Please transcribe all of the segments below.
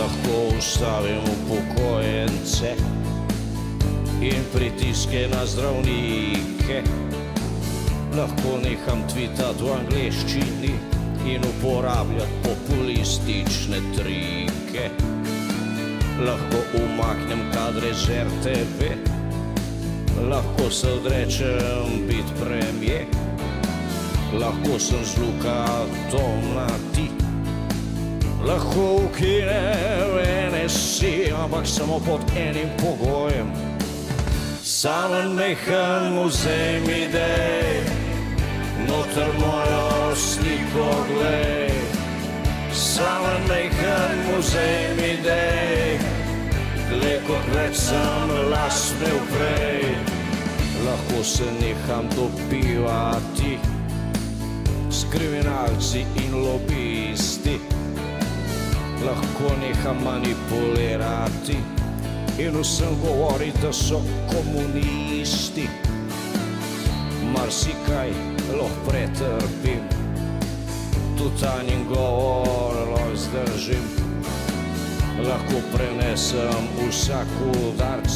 lahko ustavim upokojence in pritiske na zdravnike. Lahko neham tvitati v angleščini in uporabljati populistične trike. Lahko umaknem kadre z RTV, lahko se odrečem biti premijer. Lahko sem z Luka Tomnati, lahko ukinem NSI, ampak samo pod enim pogojem. Samo neham muzej mi dej, noter mojo sliko glej. Samo neham muzej mi dej, glej, kot več sem las imel prej. Lahko se neham dopivati s kriminalci in lobisti. Lahko neham manipulirati in vsem govori, da so komunisti. Marsikaj lahko pretrpim, tudi Tanin govor lahko zdržim. Lahko prenesem vsak udarc,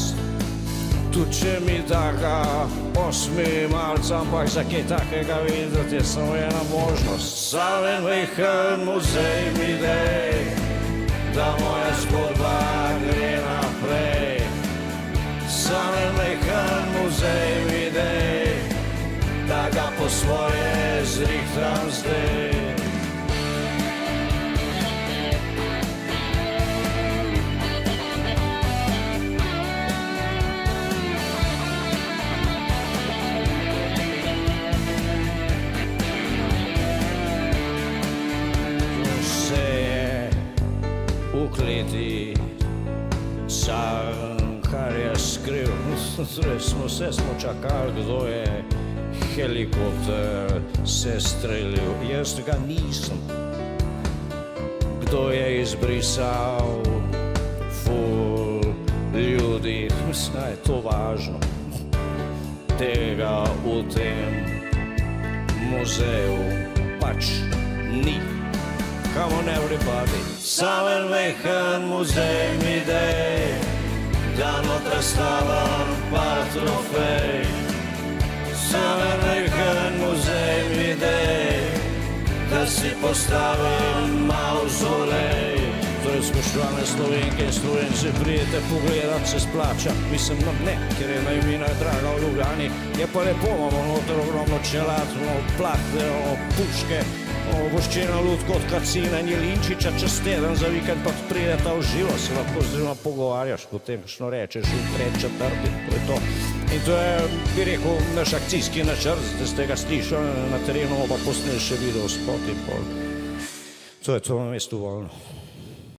tudi če mi daga 8. marca, ampak za kaj takega videti je samo ena možnost. Samo en vehen muzej mi dej, da moja zgodba gre naprej. Samo en vehen muzej mi dej, da ga po svoje zrihtram zdaj. Ukleti sam, kar je skril. Smo čakali, kdo je helikopter se streljil. Jaz ga nisem. Kdo je izbrisal ful ljudi? Mislim, da je to važno. Tega v tem muzeju pač ni. Come on everybody. Samo en vehen muzej mi dej, da noter stavim par trofej. Samo en vehen muzej mi dej, da si postavim mavzolej. Torej, spoštovane Slovenke in Slovenci, pridete pogledat, se splača. Mislim, no ne, ker je najmina draga v Ljubljani. Je pa lepo, imamo noter ogromno čelad, plahte, puške, voščena lutko od Kacina in Jelinčiča. Čez teden za vikend pa prideta v živo, se lahko z njima pogovarjaš, potem kakšno rečeš in tretji, četrti, to je to. In to je, bi rekel, naš akcijski načrt, da ste ga slišali na terenu, pa posneli še video spot in pol. To je to na mestu voljno.